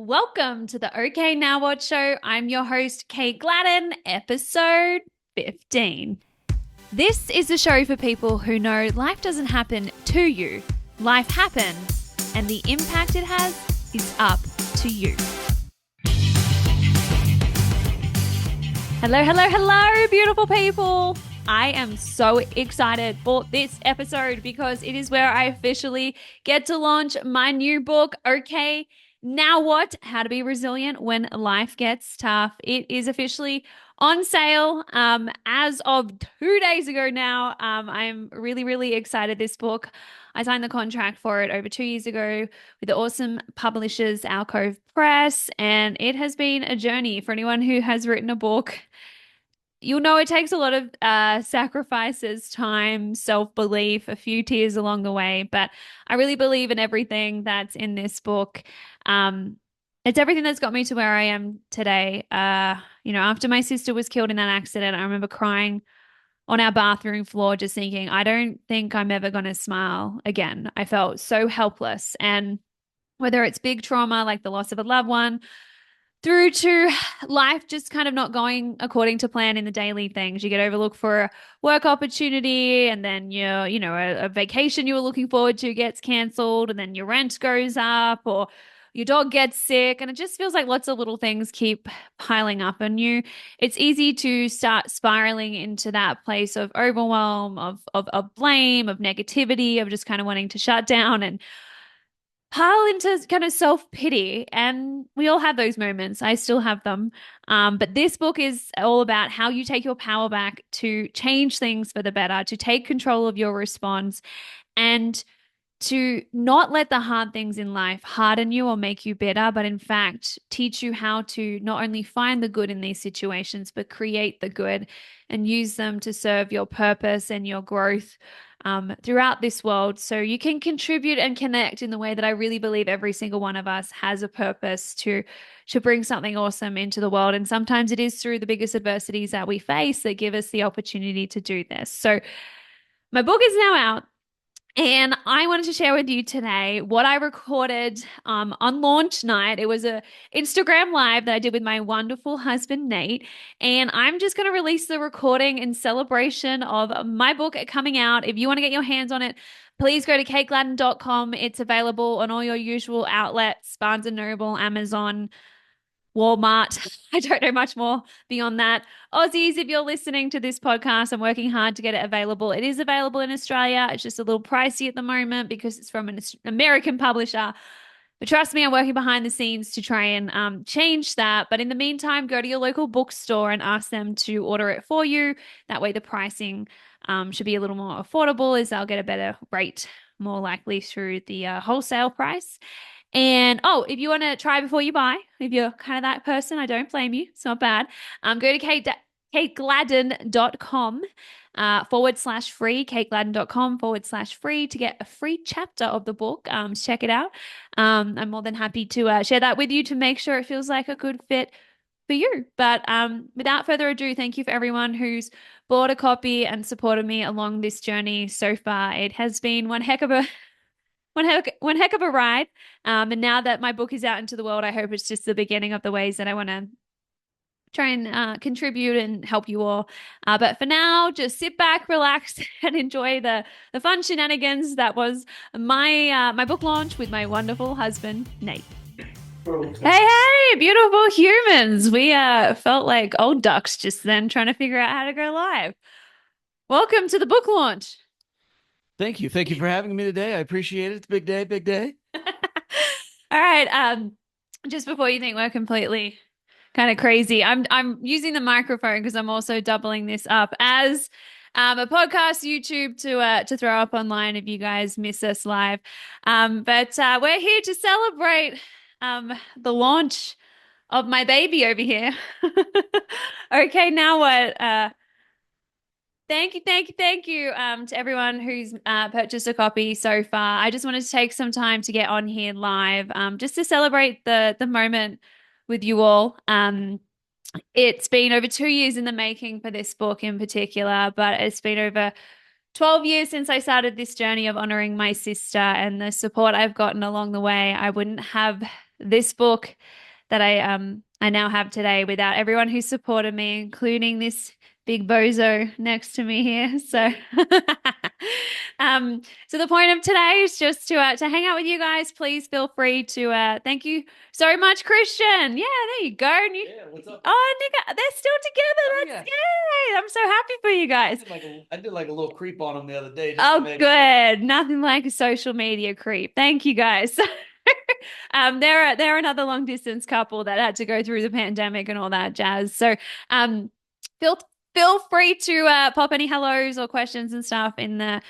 Welcome to the OK Now What Show. I'm your host, Kate Gladden, episode 15. This is the show for people who know life doesn't happen to you. Life happens, and the impact it has is up to you. Hello, beautiful people. I am so excited for this episode because it is where I officially get to launch my new book, OK Now What? How to Be Resilient When Life Gets Tough. It is officially on sale as of 2 days ago now. I'm really excited. This book, I signed the contract for it over 2 years ago with the awesome publishers, Alcove Press, and it has been a journey for anyone who has written a book. You'll know it takes a lot of sacrifices, time, self-belief, a few tears along the way. But I really believe in everything that's in this book. It's everything that's got me to where I am today. After my sister was killed in that accident, I remember crying on our bathroom floor, just thinking, I don't think I'm ever going to smile again. I felt so helpless. And whether it's big trauma like the loss of a loved one, through to life just kind of not going according to plan in the daily things. You get overlooked for a work opportunity, and then a vacation you were looking forward to gets canceled, and then your rent goes up, or your dog gets sick, and it just feels like lots of little things keep piling up on you. It's easy to start spiraling into that place of overwhelm, of blame, of negativity, of just kind of wanting to shut down and pile into kind of self-pity. And we all have those moments. I still have them. But this book is all about how you take your power back to change things for the better, to take control of your response, and to not let the hard things in life harden you or make you bitter, but in fact, teach you how to not only find the good in these situations, but create the good and use them to serve your purpose and your growth throughout this world, so you can contribute and connect in the way that I really believe every single one of us has a purpose to bring something awesome into the world. And sometimes it is through the biggest adversities that we face that give us the opportunity to do this. So my book is now out. And I wanted to share with you today what I recorded on launch night. It was a Instagram live that I did with my wonderful husband, Nate. And I'm just going to release the recording in celebration of my book coming out. If you want to get your hands on it, please go to kategladden.com. It's available on all your usual outlets, Barnes& and Noble, Amazon, Walmart. I don't know much more beyond that. Aussies, if you're listening to this podcast, I'm working hard to get it available. It is available in Australia. It's just a little pricey at the moment because it's from an American publisher. But trust me, I'm working behind the scenes to try and change that. But in the meantime, go to your local bookstore and ask them to order it for you. That way the pricing should be a little more affordable, as they'll get a better rate, more likely through the wholesale price. And if you want to try before you buy, if you're kind of that person, I don't blame you. It's not bad. Go to kategladden.com /free, kategladden.com /free to get a free chapter of the book. Check it out. I'm more than happy to share that with you to make sure it feels like a good fit for you. But without further ado, thank you for everyone who's bought a copy and supported me along this journey so far. It has been one heck of a ride. And now that my book is out into the world, I hope it's just the beginning of the ways that I want to try and contribute and help you all. But for now, just sit back, relax, and enjoy the fun shenanigans that was my book launch with my wonderful husband, Nate. Hey, beautiful humans. We felt like old ducks just then trying to figure out how to go live. Welcome to the book launch. Thank you. Thank you for having me today. I appreciate it. It's a big day, big day. All right. Just before you think we're completely kind of crazy, I'm using the microphone because I'm also doubling this up as a podcast, YouTube to throw up online if you guys miss us live. But we're here to celebrate the launch of my baby over here. Okay, now what? Thank you to everyone who's purchased a copy so far. I just wanted to take some time to get on here live, just to celebrate the moment with you all. It's been over 2 years in the making for this book in particular, but it's been over 12 years since I started this journey of honoring my sister, and the support I've gotten along the way. I wouldn't have this book that I now have today without everyone who supported me, including this big bozo next to me here. So so the point of today is just to hang out with you guys. Please feel free to thank you so much, Christian. Yeah, there you go. And Yeah, what's up? oh, Nick, they're still together. Oh, That's yeah. yay. I'm so happy for you guys. I did like a little creep on him the other day. Oh, good. Nothing like a social media creep. Thank you guys. They're another long distance couple that had to go through the pandemic and all that jazz. So, um, feel feel free to pop any hellos or questions and stuff in the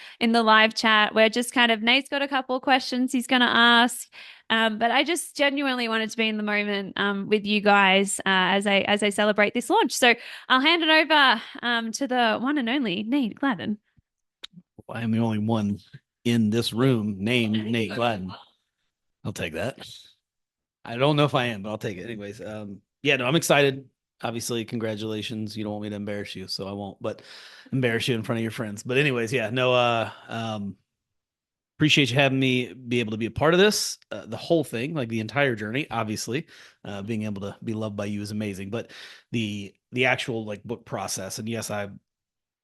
live chat. We're just kind of Nate's got a couple of questions he's going to ask. But I just genuinely wanted to be in the moment with you guys as I celebrate this launch. So I'll hand it over to the one and only Nate Gladden. I am the only one in this room named Nate Gladden. I'll take that. I don't know if I am, but I'll take it anyways. Yeah, no, I'm excited. Obviously, congratulations. You don't want me to embarrass you, so I won't, but embarrass you in front of your friends. But anyways, yeah, no, appreciate you having me be able to be a part of this, the whole thing, like the entire journey. Obviously, being able to be loved by you is amazing, but the actual like book process, and yes, I've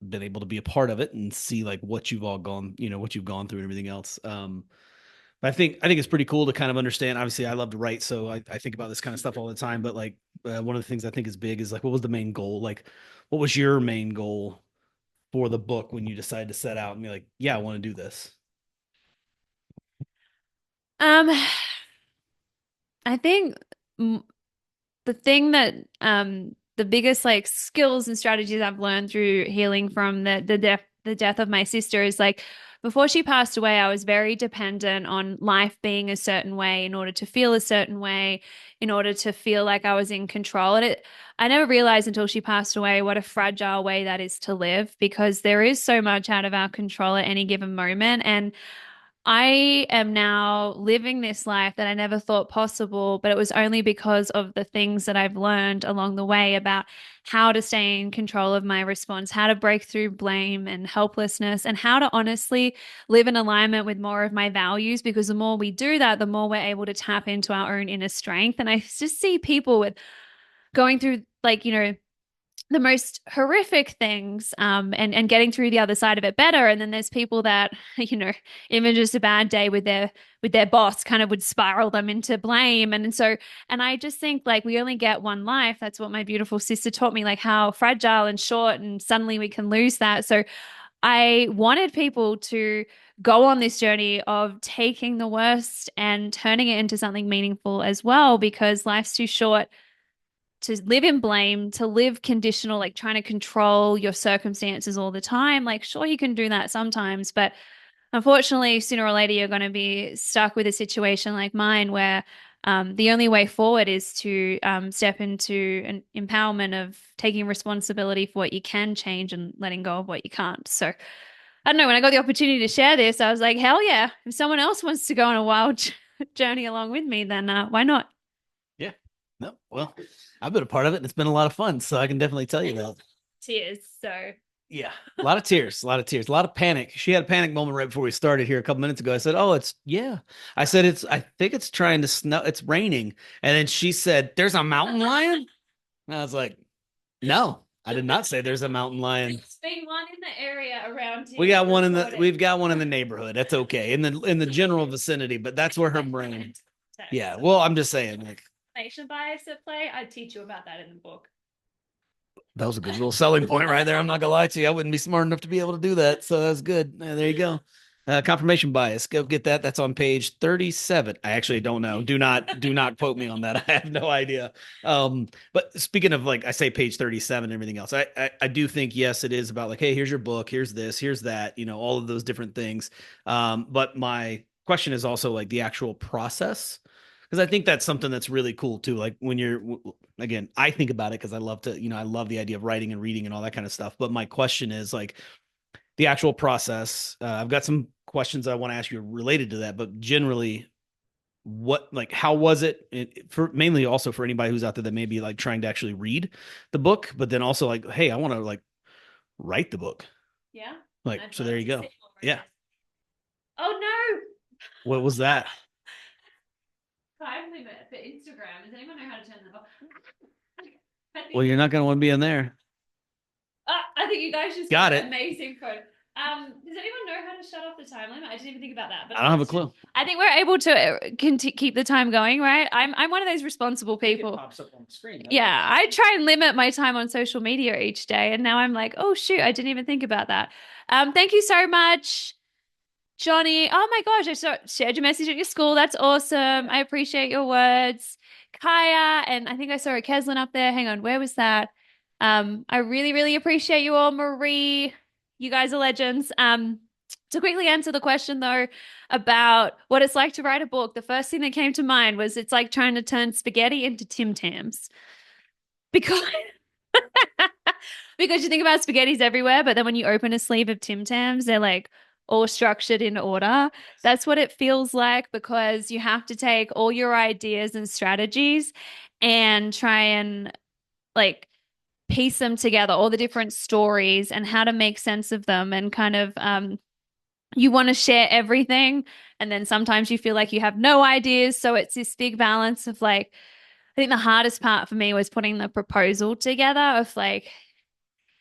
been able to be a part of it and see like what you've all gone, what you've gone through and everything else. But I think it's pretty cool to kind of understand. Obviously, I love to write, so I think about this kind of stuff all the time. But like one of the things I think is big is like, what was the main goal? Like, what was your main goal for the book when you decided to set out and be like, yeah, I want to do this? Um, I think the thing that the biggest like skills and strategies I've learned through healing from the death of my sister is like before she passed away, I was very dependent on life being a certain way in order to feel a certain way, in order to feel like I was in control. And I never realized until she passed away what a fragile way that is to live because there is so much out of our control at any given moment. And I am now living this life that I never thought possible, but it was only because of the things that I've learned along the way about how to stay in control of my response, how to break through blame and helplessness, and how to honestly live in alignment with more of my values. Because the more we do that, the more we're able to tap into our own inner strength. And I just see people with going through like, the most horrific things and getting through the other side of it better, and then there's people that even just a bad day with their boss kind of would spiral them into blame. And I just think like we only get one life. That's what my beautiful sister taught me, like how fragile and short and suddenly we can lose that. So I wanted people to go on this journey of taking the worst and turning it into something meaningful as well, because life's too short to live in blame, to live conditional, like trying to control your circumstances all the time. Like, sure, you can do that sometimes, but unfortunately, sooner or later, you're going to be stuck with a situation like mine where the only way forward is to step into an empowerment of taking responsibility for what you can change and letting go of what you can't. So, I don't know, when I got the opportunity to share this, I was like, hell yeah, if someone else wants to go on a wild journey along with me, then why not? Yeah. No, well, I've been a part of it and it's been a lot of fun. So I can definitely tell you that. Tears. So Yeah. A lot of tears, a lot of tears, a lot of panic. She had a panic moment right before we started here a couple minutes ago. I said, oh, yeah. I said, I think it's trying to snow. It's raining. And then she said, there's a mountain lion. And I was like, no, I did not say there's a mountain lion. There's been one in the area around here. We've got one in the neighborhood. That's okay. In the general vicinity, but that's where her brain. Yeah. Well, I'm just saying, like, Nation bias at play. I'd teach you about that in the book. that was a good little selling point right there. I'm not gonna lie to you. I wouldn't be smart enough to be able to do that. So that's good. There you go. Confirmation bias. Go get that. That's on page 37. I actually don't know. Do not quote me on that. I have no idea. But speaking of like I say page 37 and everything else, I do think yes, it is about like, hey, here's your book, here's this, here's that, all of those different things. But my question is also like the actual process. Because I think that's something that's really cool too. Like when again, I think about it because I love to, I love the idea of writing and reading and all that kind of stuff. But my question is like the actual process. I've got some questions I want to ask you related to that, but generally, how was it for mainly also for anybody who's out there that may be like trying to actually read the book, but then also like, hey, I want to like write the book. Yeah. Like, so there you go. Yeah. Oh no. What was that? time limit for Instagram. Does anyone know how to turn that off? Well, you're not going to want to be in there. I think you guys just Got got it. an amazing phone. Does anyone know how to shut off the time limit? I didn't even think about that. But I don't have a clue. I think we're able to keep the time going, right? I'm one of those responsible people. It pops up on the screen. Yeah, I try and limit my time on social media each day, and now I'm like, oh shoot, I didn't even think about that. Thank you so much, Johnny. Oh my gosh, shared your message at your school. That's awesome. I appreciate your words. Kaya, and I think I saw a Keslin up there. Hang on, where was that? I really, really appreciate you all, Marie. You guys are legends. To quickly answer the question though about what it's like to write a book, the first thing that came to mind was it's like trying to turn spaghetti into Tim Tams. Because because you think about spaghettis everywhere, but then when you open a sleeve of Tim Tams, they're like all structured in order. That's what it feels like because you have to take all your ideas and strategies and try and like piece them together, all the different stories and how to make sense of them and kind of you want to share everything and then sometimes you feel like you have no ideas, so it's this big balance of like I think the hardest part for me was putting the proposal together of like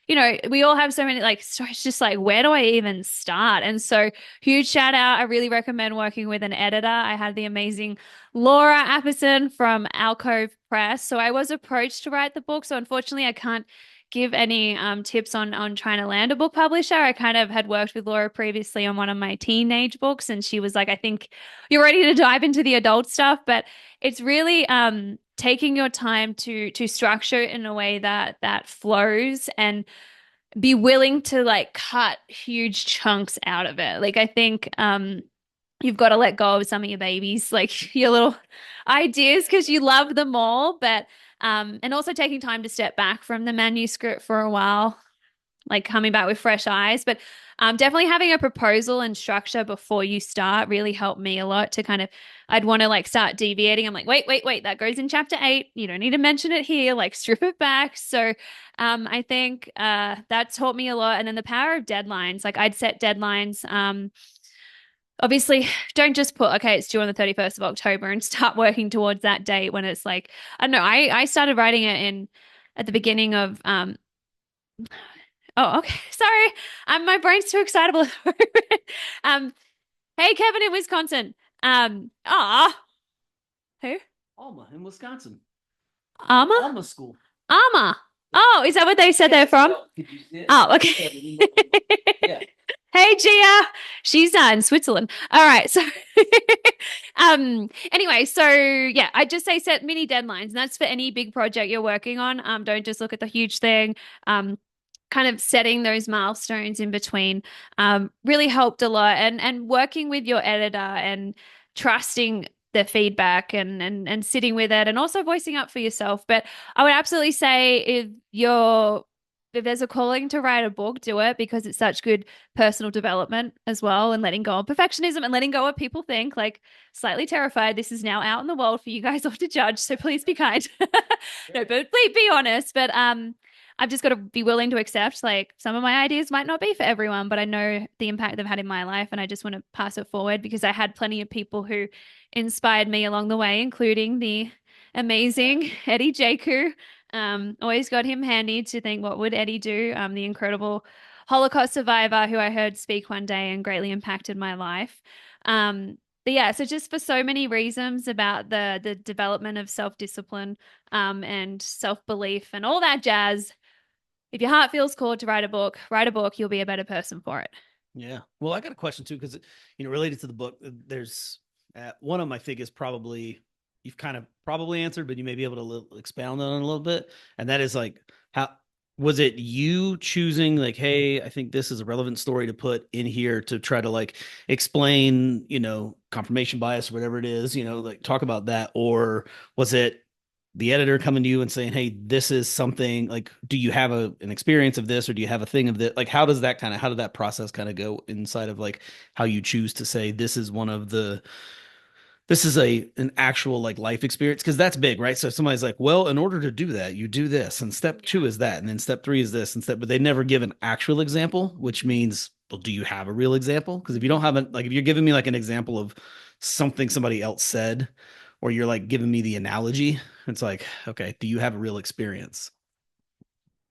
we all have so many like stories, just like, where do I even start? And so, huge shout out. I really recommend working with an editor. I had the amazing Laura Apperson from Alcove Press. So, I was approached to write the book. So, unfortunately, I can't give any tips on trying to land a book publisher. I kind of had worked with Laura previously on one of my teenage books, and she was like, I think you're ready to dive into the adult stuff. But it's really taking your time to structure it in a way that flows and be willing to like cut huge chunks out of it. Like I think you've got to let go of some of your babies, like your little ideas because you love them all, but and also taking time to step back from the manuscript for a while, like coming back with fresh eyes. But definitely having a proposal and structure before you start really helped me a lot to kind of, I'd want to like start deviating. I'm like, wait, that goes in chapter 8. You don't need to mention it here, like strip it back. So I think that taught me a lot. And then the power of deadlines, like I'd set deadlines. Obviously, don't just put, okay, it's due on the 31st of October and start working towards that date when it's like, I don't know, I started writing it in at the beginning of oh, okay. Sorry. My brain's too excitable. um, hey, Kevin in Wisconsin. Who? Alma in Wisconsin. Alma? Alma School. Alma. Oh, is that what they said they're from? Oh, okay. Yeah. Hey, Gia. She's in Switzerland. All right. So, anyway, so yeah, I just say set mini deadlines, and that's for any big project you're working on. Don't just look at the huge thing. Kind of setting those milestones in between really helped a lot and working with your editor and trusting the feedback and sitting with it and also voicing up for yourself. But I would absolutely say if there's a calling to write a book, do it because it's such good personal development as well and letting go of perfectionism and letting go of people think like slightly terrified. This is now out in the world for you guys all to judge. So please be kind. No, but please be honest. But I've just got to be willing to accept like some of my ideas might not be for everyone, but I know the impact they've had in my life and I just want to pass it forward because I had plenty of people who inspired me along the way, including the amazing Eddie Jaku. Always got him handy to think, what would Eddie do? The incredible Holocaust survivor who I heard speak one day and greatly impacted my life. But yeah, so just for so many reasons about the development of self-discipline and self-belief and all that jazz. If your heart feels called to write a book, you'll be a better person for it. Yeah. Well, I got a question too, because, related to the book, there's one of them I think is probably, you've kind of probably answered, but you may be able to expound on it a little bit. And that is like, how was it you choosing like, hey, I think this is a relevant story to put in here to try to like explain, confirmation bias or whatever it is, like talk about that? Or was it the editor coming to you and saying, hey, this is something like, do you have an experience of this, or do you have a thing of this? Like, how did that process kind of go inside of like how you choose to say, this is an actual like life experience? Cause that's big, right? So if somebody's like, well, in order to do that, you do this, and step 2 is that, and then step 3 is this, but they never give an actual example, which means, well, do you have a real example? Cause if you don't have if you're giving me like an example of something somebody else said, or you're like giving me the analogy. It's like, okay, do you have a real experience?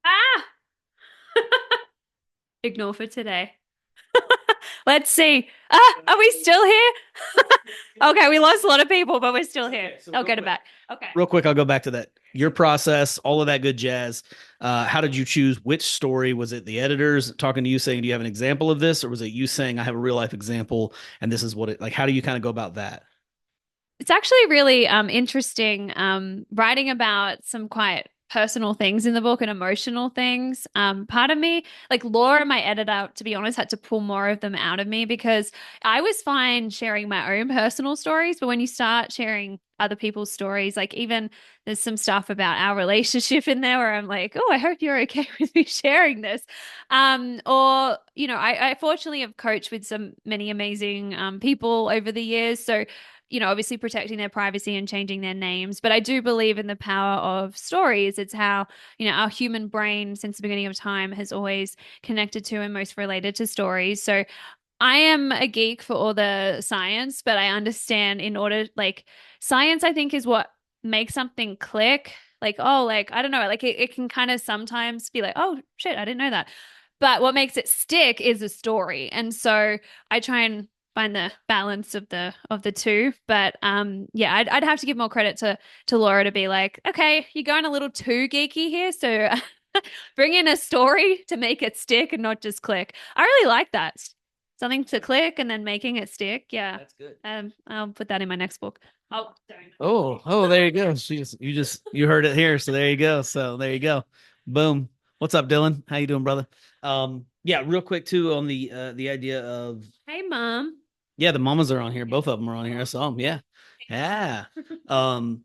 Ah, ignore for today. Let's see. Ah, are we still here? Okay, we lost a lot of people, but we're still here. I'll get it back. Okay. Real quick, I'll go back to that. Your process, all of that good jazz. How did you choose which story? Was it the editors talking to you saying, "Do you have an example of this?" Or was it you saying, "I have a real life example, and this is what it like"? How do you kind of go about that? It's actually really interesting writing about some quite personal things in the book and emotional things. Part of me, like Laura, my editor, to be honest, had to pull more of them out of me because I was fine sharing my own personal stories, but when you start sharing other people's stories, like even there's some stuff about our relationship in there where I'm like, oh, I hope you're okay with me sharing this. Or, I fortunately have coached with some many amazing people over the years. So obviously protecting their privacy and changing their names. But I do believe in the power of stories. It's how, our human brain since the beginning of time has always connected to and most related to stories. So I am a geek for all the science, but I understand in order, like, science, I think, is what makes something click. Like, oh, like, I don't know, like, it can kind of sometimes be like, oh, shit, I didn't know that. But what makes it stick is a story. And so I try and find the balance of the two. But yeah, I'd have to give more credit to Laura to be like, okay, you're going a little too geeky here, so bring in a story to make it stick and not just click. I really like that. Something to click and then making it stick. Yeah. That's good. I'll put that in my next book. Oh, sorry. Oh, there you go. You heard it here. So there you go. So there you go. Boom. What's up, Dylan? How you doing, brother? Yeah, real quick too on the idea of Hey, Mom. yeah, the mamas are on here. Both of them are on here. I saw them. Yeah. Yeah. Um,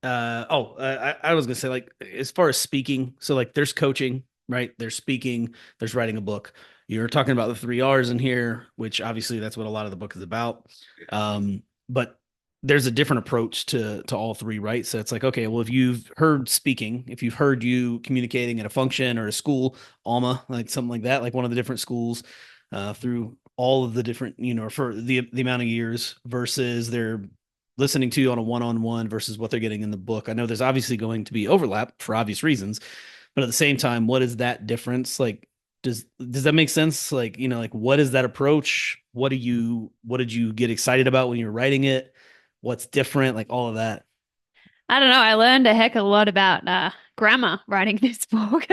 I was gonna say like as far as speaking, so like there's coaching, right? There's speaking, there's writing a book. You're talking about the three R's in here, which obviously that's what a lot of the book is about. But there's a different approach to all three, right? So it's like, okay, well, if you've heard speaking, if you've heard you communicating at a function or a school, Alma, like something like that, like one of the different schools, through all of the different, for the amount of years versus their listening to you on a one-on-one versus what they're getting in the book. I know there's obviously going to be overlap for obvious reasons, but at the same time, what is that difference? Like, does that make sense? Like, like what is that approach? What did you get excited about when you were writing it? What's different? Like all of that. I don't know. I learned a heck of a lot about grammar writing this book.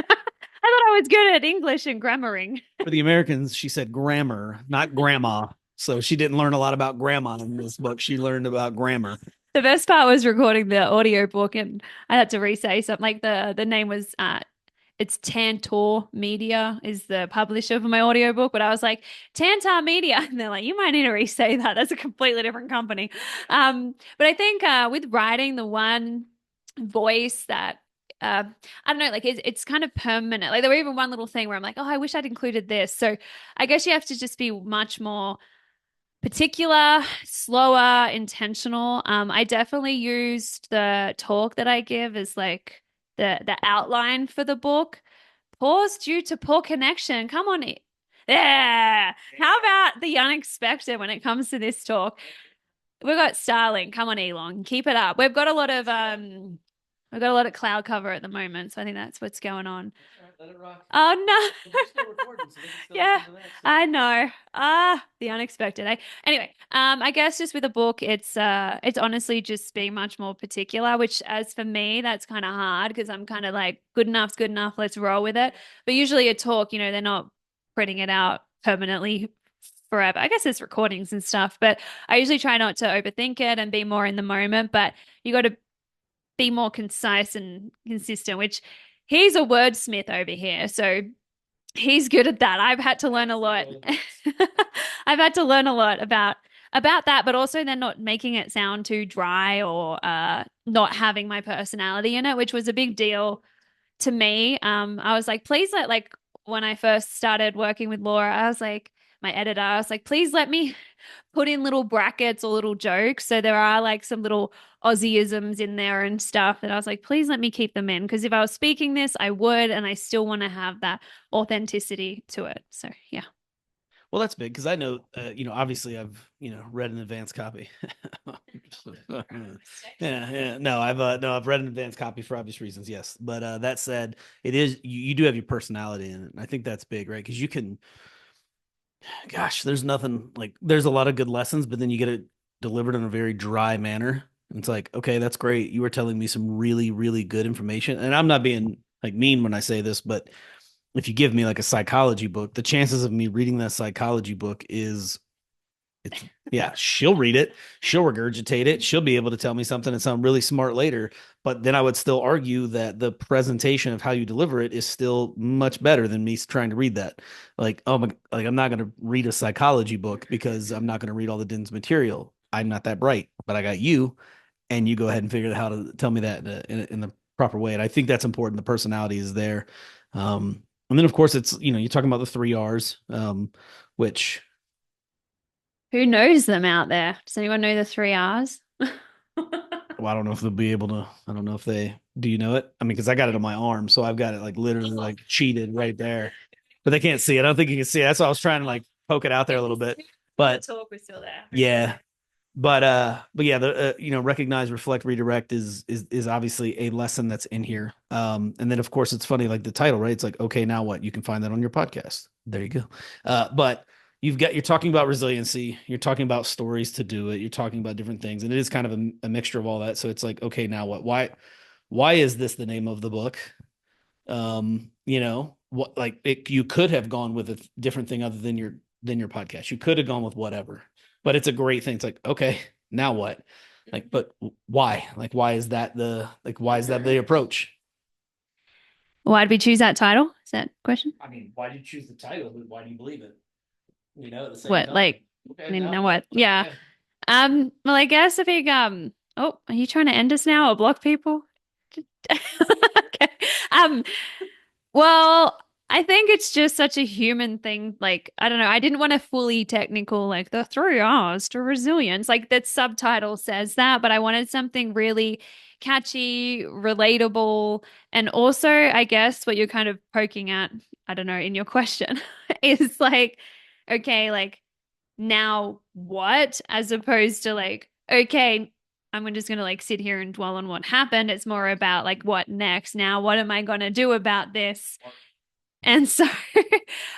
I thought I was good at English and grammaring. For the Americans, she said grammar, not grandma. So she didn't learn a lot about grandma in this book. She learned about grammar. The best part was recording the audio book, and I had to re-say something. Like the name was it's Tantor Media is the publisher for my audiobook, but I was like Tantar Media, and they're like, you might need to re-say that. That's a completely different company. But I think with writing, the one voice that I don't know, like it's kind of permanent. Like there were even one little thing where I'm like, oh, I wish I'd included this. So I guess you have to just be much more particular, slower, intentional. I definitely used the talk that I give as like the outline for the book. Pause due to poor connection. Come on. Yeah. How about the unexpected when it comes to this talk? We've got Starlink. Come on, Elon. Keep it up. We've got a lot of cloud cover at the moment, so I think that's what's going on. Let it rock. Oh no. We're still recording, so they can still Yeah, listen to that. I know. Ah, the unexpected. Anyway, I guess just with a book, it's honestly just being much more particular, which as for me, that's kind of hard because I'm kind of like, good enough's good enough, let's roll with it. But usually a talk, they're not printing it out permanently forever. I guess there's recordings and stuff, but I usually try not to overthink it and be more in the moment. But you got to be more concise and consistent, which he's a wordsmith over here. So he's good at that. I've had to learn a lot. I've had to learn a lot about that, but also then not making it sound too dry or not having my personality in it, which was a big deal to me. I was like, please let like when I first started working with Laura, I was like, my editor, I was like, please let me put in little brackets or little jokes. So there are like some little Aussieisms in there and stuff that I was like, please let me keep them in. Because if I was speaking this, I would, and I still want to have that authenticity to it. So yeah. Well, that's big because I know, obviously I've, read an advanced copy. Yeah, yeah. No, I've read an advanced copy for obvious reasons. Yes, but that said, it is you do have your personality in it. And I think that's big, right? Because you can, gosh, there's nothing like there's a lot of good lessons, but then you get it delivered in a very dry manner. And it's like, okay, that's great. You were telling me some really, really good information, and I'm not being like mean when I say this, but if you give me like a psychology book, the chances of me reading that psychology book is it's yeah, she'll read it, she'll regurgitate it, she'll be able to tell me something and sound really smart later. But then I would still argue that the presentation of how you deliver it is still much better than me trying to read that. Like, oh my, like I'm not going to read a psychology book because I'm not going to read all the Din's material. I'm not that bright, but I got you, and you go ahead and figure out how to tell me that in the proper way. And I think that's important. The personality is there. And then of course it's, you're talking about the three R's, which Who knows them out there? Does anyone know the three R's? well, I don't know if they'll be able to. I don't know if they. Do you know it? I mean, because I got it on my arm, so I've got it like literally like cheated right there, but they can't see it. I don't think you can see it. That's why I was trying to like poke it out there a little bit. But talk was still there. yeah, but yeah, the recognize, reflect, redirect is obviously a lesson that's in here. And then of course it's funny, like the title, right? It's like, okay, now what? You can find that on your podcast. There you go. But you're talking about resiliency, you're talking about stories to do it, you're talking about different things, and it is kind of a mixture of all that. So it's like, okay, now what? Why is this the name of the book? What like you could have gone with a different thing other than your podcast. You could have gone with whatever, but it's a great thing. It's like, okay, now what? Like, but why? Like, why is that the approach? Why did we choose that title? Is that a question? I mean, why did you choose the title? Why do you believe it? At the same What, time. like, Okay, I mean, now now what? what? Yeah. Yeah. Well, I guess I think, oh, are you trying to end us now or block people? Okay. Um, well, I think it's just such a human thing. Like, I don't know. I didn't want a fully technical, like the three R's to resilience. Like that subtitle says that, but I wanted something really catchy, relatable, and also, I guess what you're kind of poking at, I don't know, in your question is like, okay, like now what? As opposed to like, okay, I'm just gonna like sit here and dwell on what happened. It's more about like what next? Now, what am I gonna do about this? And so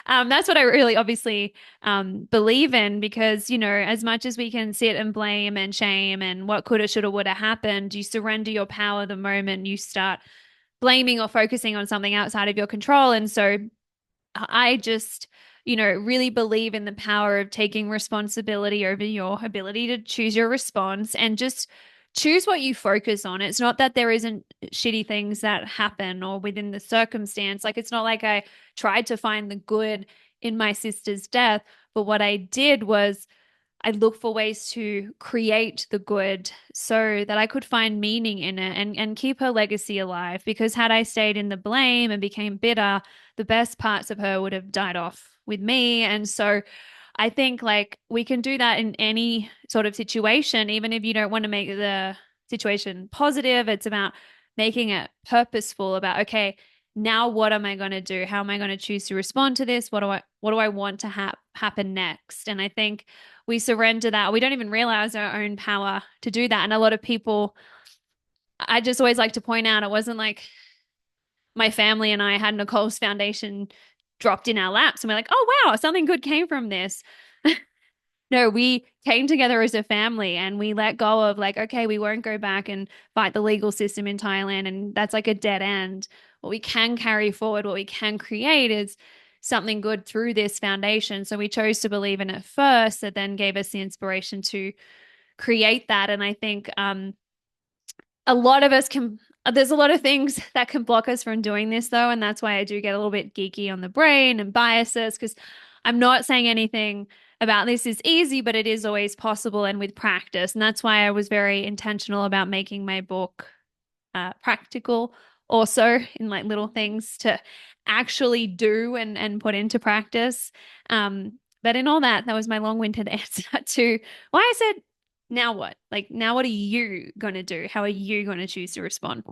that's what I really obviously believe in because, as much as we can sit and blame and shame and what coulda, shoulda, woulda happened, you surrender your power the moment you start blaming or focusing on something outside of your control. And so I just, really believe in the power of taking responsibility over your ability to choose your response and just choose what you focus on. It's not that there isn't shitty things that happen or within the circumstance. Like, it's not like I tried to find the good in my sister's death, but what I did was I look for ways to create the good so that I could find meaning in it and keep her legacy alive. Because had I stayed in the blame and became bitter, the best parts of her would have died off with me. And so I think like we can do that in any sort of situation, even if you don't want to make the situation positive. It's about making it purposeful about, okay, now what am I going to do? How am I going to choose to respond to this? What do I want to happen next? And I think we surrender that. We don't even realize our own power to do that. And a lot of people, I just always like to point out, it wasn't like my family and I had Nicole's foundation dropped in our laps and we're like, oh, wow, something good came from this. No, we came together as a family and we let go of like, okay, we won't go back and fight the legal system in Thailand. And that's like a dead end. What we can carry forward, what we can create is something good through this foundation. So we chose to believe in it first, that then gave us the inspiration to create that. And I think a lot of us can, there's a lot of things that can block us from doing this though. And that's why I do get a little bit geeky on the brain and biases because I'm not saying anything about this is easy, but it is always possible and with practice. And that's why I was very intentional about making my book practical also in like little things to actually do and put into practice. But in all that, that was my long-winded answer to why I said, now what? Like, now what are you going to do? How are you going to choose to respond?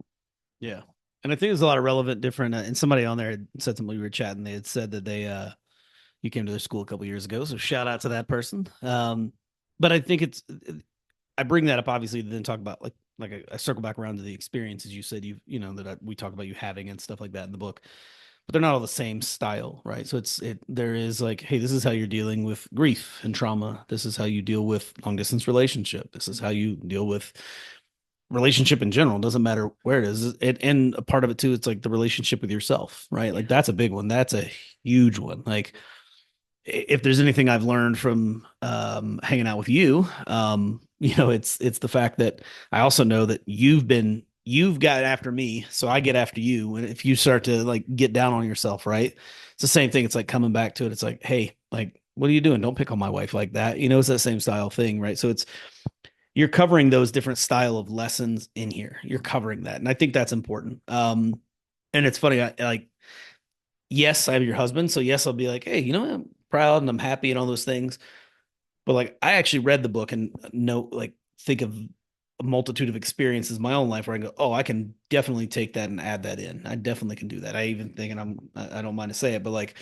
Yeah. And I think there's a lot of relevant different and somebody on there had said something we were chatting. They had said that You came to their school a couple years ago, so shout out to that person. But I think I bring that up obviously to then talk about like I circle back around to the experiences you said we talk about you having and stuff like that in the book, but they're not all the same style, right? So there is like, hey, this is how you're dealing with grief and trauma. This is how you deal with long distance relationship. This is how you deal with relationship in general. It doesn't matter where it is. And a part of it too, it's like the relationship with yourself, right? Like that's a big one. That's a huge one. Like if there's anything I've learned from hanging out with you, it's the fact that I also know that you've got after me, so I get after you. And if you start to like get down on yourself, right? It's the same thing. It's like coming back to it. It's like, hey, like, what are you doing? Don't pick on my wife like that. It's that same style thing, right? So you're covering those different style of lessons in here. You're covering that, and I think that's important. And it's funny, I like yes, I'm your husband. So yes, I'll be like, hey, I'm proud and I'm happy and all those things. But like I actually read the book and think of a multitude of experiences in my own life where I go, oh, I can definitely take that and add that in. I definitely can do that. I even think, and I don't mind to say it, but like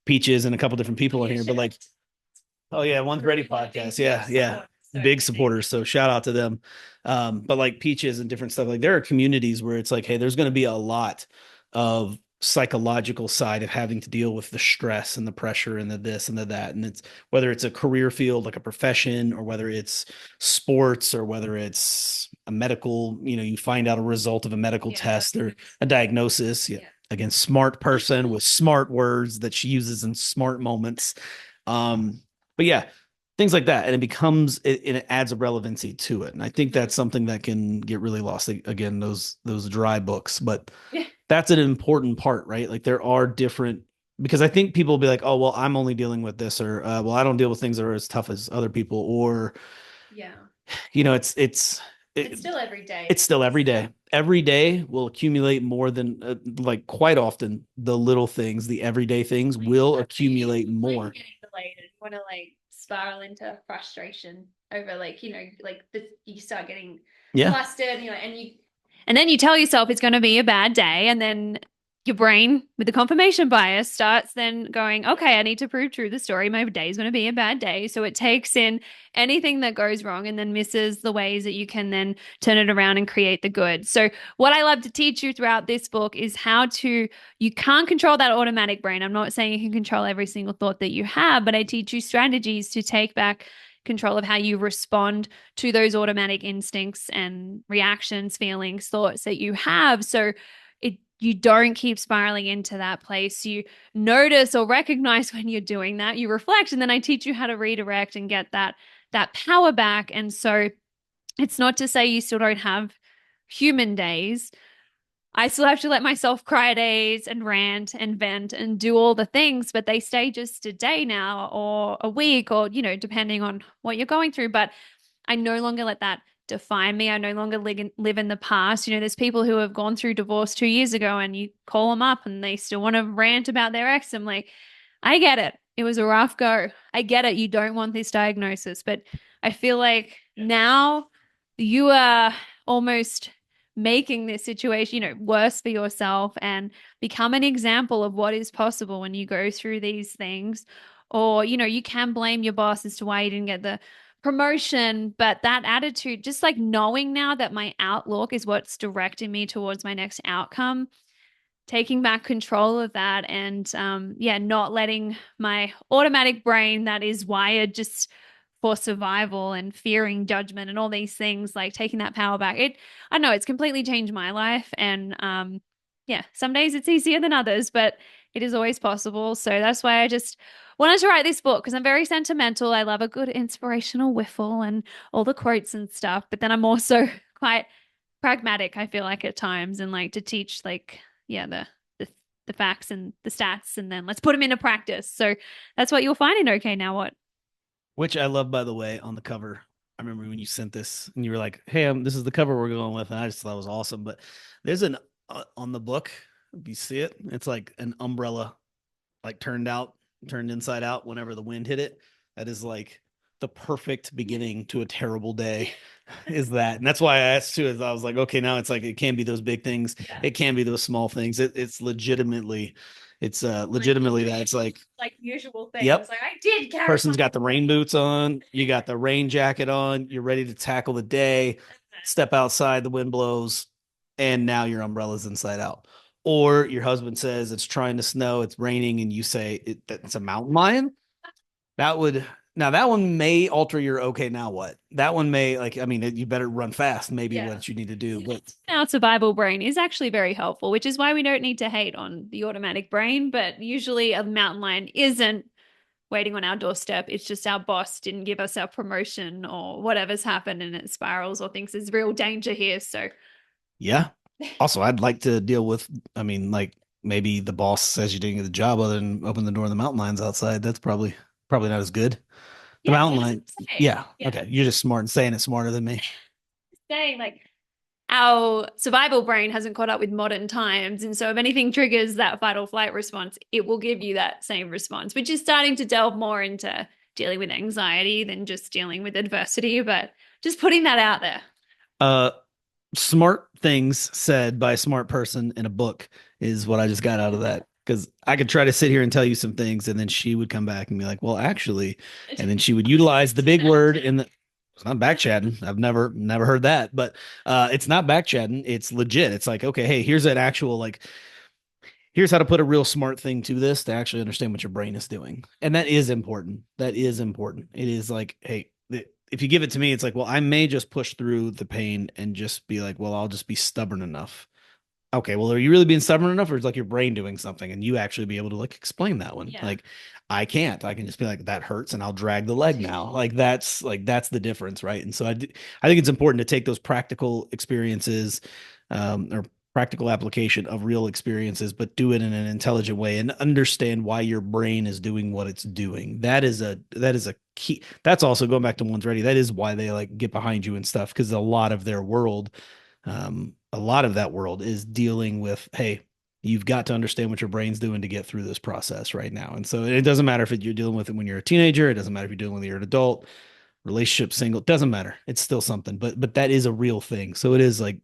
Peaches and a couple different people in here, but like, oh yeah, One's Ready podcast. Yeah, yeah. Big supporters. So shout out to them. But like Peaches and different stuff, like there are communities where it's like, hey, there's going to be a lot of psychological side of having to deal with the stress and the pressure and the this and the that. And it's whether it's a career field, like a profession, or whether it's sports, or whether it's a medical, you find out a result of a medical test or a diagnosis. Yeah. Again, smart person with smart words that she uses in smart moments. But yeah, things like that, and it adds a relevancy to it, and I think that's something that can get really lost. Again, those dry books, but that's an important part, right? Like there are different, because I think people will be like, oh well, I'm only dealing with this, or well, I don't deal with things that are as tough as other people, or Yeah. It's still every day. It's still every day. Every day will accumulate more than like quite often the little things, the everyday things will accumulate more. Getting delayed and you want to like spiral into frustration over you start getting flustered and and then you tell yourself it's going to be a bad day, and then your brain with the confirmation bias starts then going, okay, I need to prove true the story. My day is going to be a bad day. So it takes in anything that goes wrong and then misses the ways that you can then turn it around and create the good. So what I love to teach you throughout this book is you can't control that automatic brain. I'm not saying you can control every single thought that you have, but I teach you strategies to take back control of how you respond to those automatic instincts and reactions, feelings, thoughts that you have. So you don't keep spiraling into that place. You notice or recognize when you're doing that. You reflect, and then I teach you how to redirect and get that power back. And so it's not to say you still don't have human days. I still have to let myself cry days and rant and vent and do all the things, but they stay just a day now or a week or, depending on what you're going through. But I no longer let that define me. I no longer live in the past. There's people who have gone through divorce 2 years ago and you call them up and they still want to rant about their ex. I'm like, I get it. It was a rough go. I get it. You don't want this diagnosis, but I feel like now you are almost making this situation, worse for yourself, and become an example of what is possible when you go through these things. Or, you can blame your boss as to why you didn't get the promotion, but that attitude, just like knowing now that my outlook is what's directing me towards my next outcome, taking back control of that, and not letting my automatic brain that is wired just for survival and fearing judgment and all these things, like taking that power back. I know it's completely changed my life, and some days it's easier than others, but it is always possible. So that's why I just wanted to write this book, because I'm very sentimental. I love a good inspirational whiffle and all the quotes and stuff, but then I'm also quite pragmatic, I feel like, at times, and like to teach the facts and the stats, and then let's put them into practice. So that's what you'll find in Okay Now What. Which I love, by the way, on the cover. I remember when you sent this and you were like, hey, this is the cover we're going with. And I just thought it was awesome. But there's an on the book, if you see it, it's like an umbrella, like turned inside out whenever the wind hit it. That is like the perfect beginning to a terrible day is that. And that's why I asked too, is I was like, okay, now it's like, it can be those big things. Yeah. It can be those small things. Legitimately that it's like usual things. yep, Like I did carry person's got the rain boots on, you got the rain jacket on, you're ready to tackle the day, step outside, the wind blows, and now your umbrella's inside out. Or your husband says it's trying to snow, it's raining, and you say it's a mountain lion. That would Now that one may alter your okay, now what? That one may, like, I mean, you better run fast, maybe Yeah. what you need to do. But Our survival brain is actually very helpful, which is why we don't need to hate on the automatic brain. But usually a mountain lion isn't waiting on our doorstep. It's just our boss didn't give us our promotion or whatever's happened and it spirals or thinks there's real danger here. So yeah. Also, I'd like to deal with, I mean, like maybe the boss says you didn't get the job other than open the door of the mountain lions outside. That's probably not as good. The yeah, mountain that's lion, insane. yeah. Yeah. Okay. You're just smart and saying it smarter than me. Saying like our survival brain hasn't caught up with modern times. And so if anything triggers that fight or flight response, it will give you that same response, which is starting to delve more into dealing with anxiety than just dealing with adversity. But just putting that out there. Uh, Smart things said by a smart person in a book is what I just got out of that. Because I could try to sit here and tell you some things, and then she would come back and be like, "Well, actually," and then she would utilize the big word in the. It's not back chatting. I've never heard that, but it's not back chatting. It's legit. It's like, okay, hey, here's an actual, like, here's how to put a real smart thing to this to actually understand what your brain is doing. And that is important. That is important. It is like, hey, if you give it to me, it's like, well, I may just push through the pain and just be like, well, I'll just be stubborn enough. Okay, well, are you really being stubborn enough, or is like your brain doing something and you actually be able to like explain that one? Yeah. Like, I can't. I can just be like, that hurts, and I'll drag the leg now. That's the difference, right? And so I think it's important to take those practical experiences, or practical application of real experiences, but do it in an intelligent way and understand why your brain is doing what it's doing. That is a key. That's also going back to One's Ready. That is why they like get behind you and stuff, because a lot of their world, a lot of that world is dealing with, hey, you've got to understand what your brain's doing to get through this process right now. And so it doesn't matter if you're dealing with it when you're a teenager, it doesn't matter if you're dealing with you're an adult, relationship, single, it doesn't matter. It's still something, but that is a real thing. So it is like,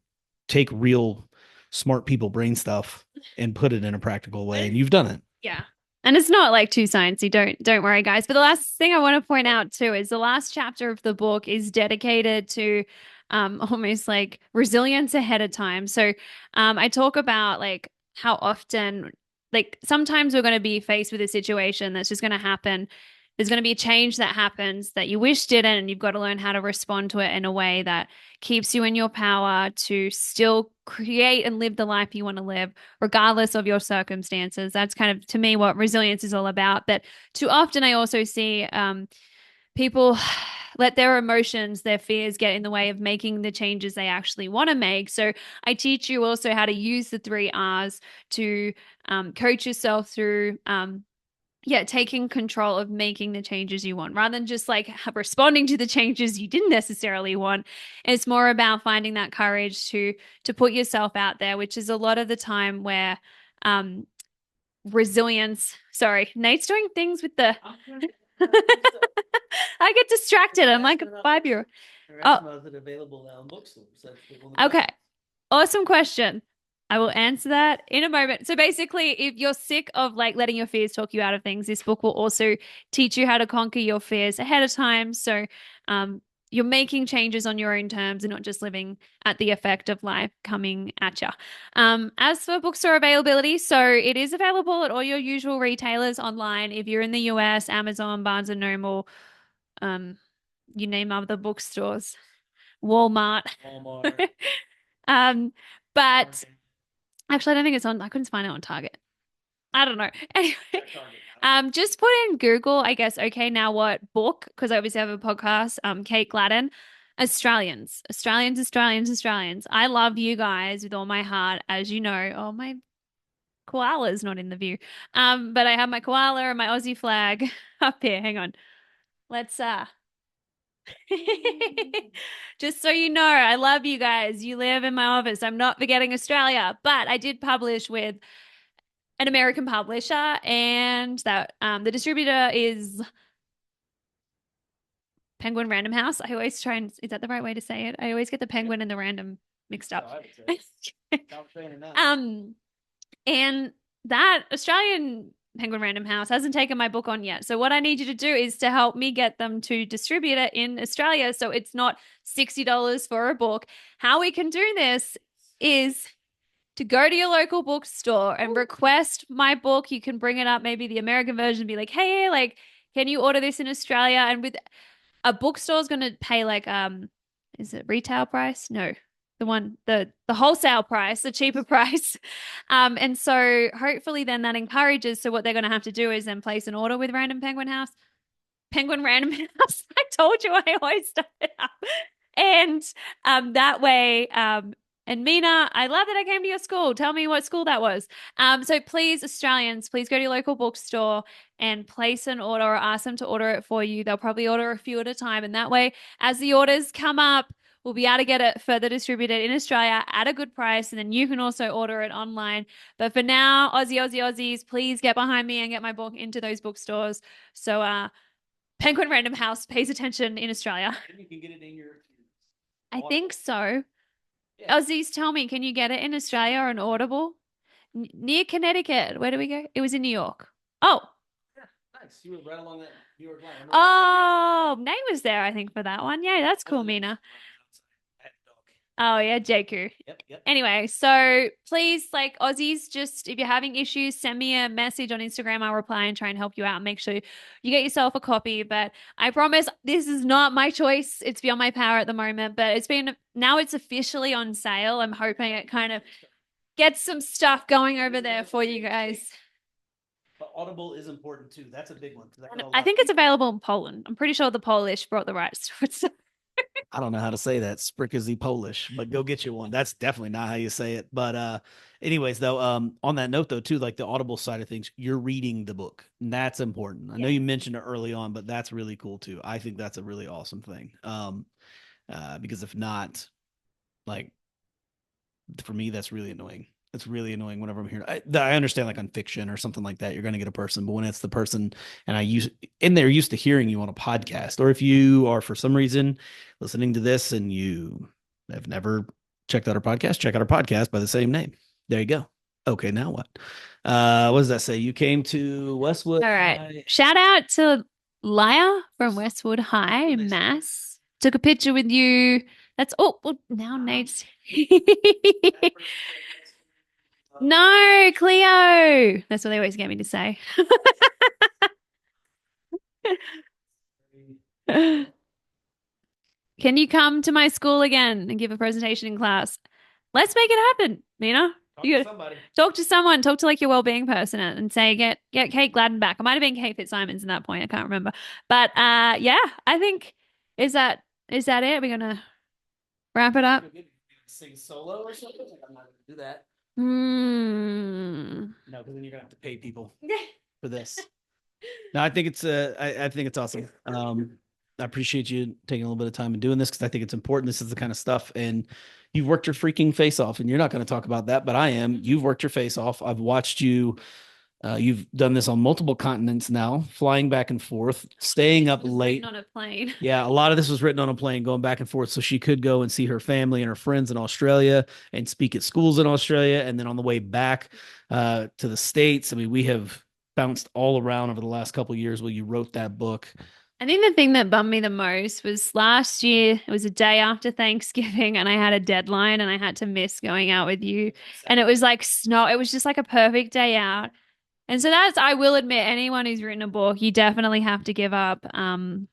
take real smart people brain stuff and put it in a practical way, and you've done it. Yeah. And it's not like too sciencey. Don't worry, guys. But the last thing I want to point out too is the last chapter of the book is dedicated to almost like resilience ahead of time. So I talk about like how often, like sometimes we're going to be faced with a situation that's just going to happen. There's going to be a change that happens that you wish didn't, and you've got to learn how to respond to it in a way that keeps you in your power to still create and live the life you want to live, regardless of your circumstances. That's kind of, to me, what resilience is all about. But too often, I also see people let their emotions, their fears get in the way of making the changes they actually want to make. So I teach you also how to use the 3 R's to coach yourself through taking control of making the changes you want rather than just like responding to the changes you didn't necessarily want. It's more about finding that courage to put yourself out there, which is a lot of the time where resilience, sorry, Nate's doing things with the I get distracted. I'm like a 5-year-old. Oh, okay. Awesome question. I will answer that in a moment. So basically, if you're sick of like letting your fears talk you out of things, this book will also teach you how to conquer your fears ahead of time. So you're making changes on your own terms and not just living at the effect of life coming at you. As for bookstore availability, so it is available at all your usual retailers online. If you're in the US, Amazon, Barnes and Noble, you name other bookstores, Walmart. um, but actually, I don't think it's on. I couldn't find it on Target. I don't know. Anyway, just put in Google, I guess. Okay, now what book? Because I obviously have a podcast. Kate Gladden, Australians, Australians, Australians, Australians. I love you guys with all my heart, as you know. Oh, my koala's not in the view. But I have my koala and my Aussie flag up here. Hang on. Let's just so you know, I love you guys. You live in my office. I'm not forgetting Australia, but I did publish with an American publisher, and that the distributor is Penguin Random House. I always try and, is that the right way to say it? I always get the penguin and the random mixed No, up. I would say. Not saying it now. Um, and that Australian Penguin Random House hasn't taken my book on yet. So what I need you to do is to help me get them to distribute it in Australia so it's not $60 for a book. How we can do this is to go to your local bookstore and request my book. You can bring it up, maybe the American version, be like, hey, like, can you order this in Australia? And with a bookstore is going to pay like is it retail price? No. The wholesale price, the cheaper price. And so hopefully then that encourages. So what they're going to have to do is then place an order with Penguin Random House. I told you I always start it up. And that way, and Mina, I love that I came to your school. Tell me what school that was. So please, Australians, please go to your local bookstore and place an order or ask them to order it for you. They'll probably order a few at a time. And that way, as the orders come up, we'll be able to get it further distributed in Australia at a good price. And then you can also order it online. But for now, Aussies, please get behind me and get my book into those bookstores. So Penguin Random House pays attention in Australia. And you can get it in your. I think so. Yeah. Aussies, tell me, can you get it in Australia on Audible? Near Connecticut. Where do we go? It was in New York. Oh, Yeah, nice. You were right along that New York line. oh, Nate was there, I think, for that one. Yeah, that's cool, Mina. I had a dog. Oh, yeah, Jakku. Yep. Anyway, so please, like Aussies, just if you're having issues, send me a message on Instagram. I'll reply and try and help you out. Make sure you get yourself a copy. But I promise this is not my choice. It's beyond my power at the moment. But now it's officially on sale. I'm hoping it kind of gets some stuff going over there for you guys. But Audible is important too. That's a big one. I think it's available in Poland. I'm pretty sure the Polish brought the rights to it. I don't know how to say that. Sprickazy Polish, but go get you one. That's definitely not how you say it. But anyways, though, on that note though, too, like the Audible side of things, you're reading the book. And that's important. I know you mentioned it early on, but that's really cool too. I think that's a really awesome thing. Because if not, like for me, that's really annoying. It's really annoying whenever I'm hearing. I understand like on fiction or something like that, you're going to get a person, but when it's the person and they're used to hearing you on a podcast, or if you are for some reason listening to this and you have never checked out our podcast, check out our podcast by the same name. There you go. Okay, now what? What does that say? You came to Westwood. All right. Shout out to Laya from Westwood High in Mass. Took a picture with you. That's well, now Nate's. No, Cleo. That's what they always get me to say. Can you come to my school again and give a presentation in class? Let's make it happen, Nina. You gotta talk to someone, talk to like your well-being person and say, get Kate Gladden back. I might have been Kate Fitzsimons in that point. I can't remember. But yeah, I think is that it? We're gonna wrap it up. Sing solo or something? I'm not gonna do that. No, because then you're gonna have to pay people for this. No, I think it's I think it's awesome. I appreciate you taking a little bit of time and doing this because I think it's important. This is the kind of stuff, and you've worked your freaking face off, and you're not going to talk about that, but I am. You've worked your face off. I've watched you. You've done this on multiple continents now, flying back and forth, staying up late on a plane. Yeah, a lot of this was written on a plane, going back and forth, so she could go and see her family and her friends in Australia and speak at schools in Australia, and then on the way back to the States. I mean, we have bounced all around over the last couple of years while you wrote that book. I think the thing that bummed me the most was last year. It was a day after Thanksgiving and I had a deadline and I had to miss going out with you. And it was like snow. It was just like a perfect day out. And so I will admit, anyone who's written a book, you definitely have to give up some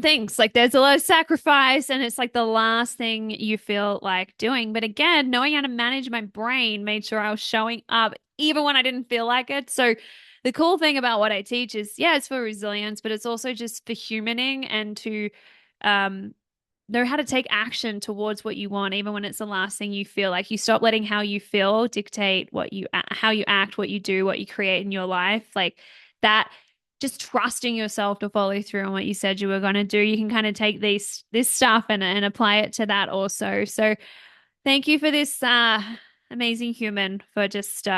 things. Like there's a lot of sacrifice and it's like the last thing you feel like doing. But again, knowing how to manage my brain made sure I was showing up even when I didn't feel like it. So the cool thing about what I teach is, yeah, it's for resilience, but it's also just for humaning and to know how to take action towards what you want, even when it's the last thing you feel. Like you stop letting how you feel dictate how you act, what you do, what you create in your life. Like that, just trusting yourself to follow through on what you said you were going to do. You can kind of take this stuff and apply it to that also. So thank you for this amazing human for just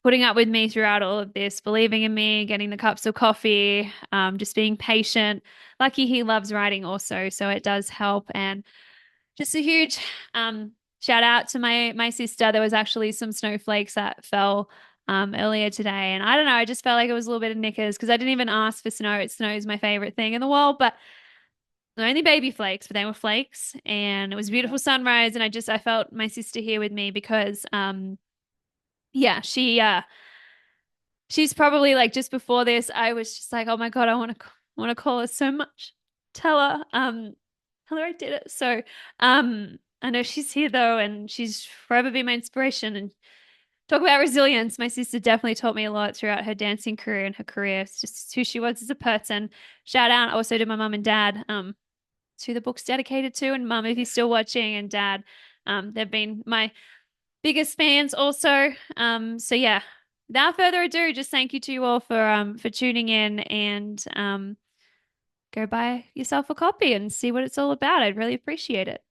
putting up with me throughout all of this, believing in me, getting the cups of coffee, just being patient. Lucky he loves writing also, so it does help. And just a huge shout out to my sister. There was actually some snowflakes that fell earlier today, and I don't know. I just felt like it was a little bit of knickers because I didn't even ask for snow. Snow is my favorite thing in the world, but they're only baby flakes, but they were flakes, and it was a beautiful sunrise. And I felt my sister here with me because yeah, she's probably like just before this, I was just like, oh my God, I want to call her so much. Tell her I did it. So I know she's here though, and she's forever been my inspiration. And talk about resilience. My sister definitely taught me a lot throughout her dancing career and her career. It's just who she was as a person. Shout out also to my mum and dad, to the book's dedicated to, and mum, if you're still watching, and dad. They've been my biggest fans also. So yeah, without further ado, just thank you to you all for tuning in, and go buy yourself a copy and see what it's all about. I'd really appreciate it.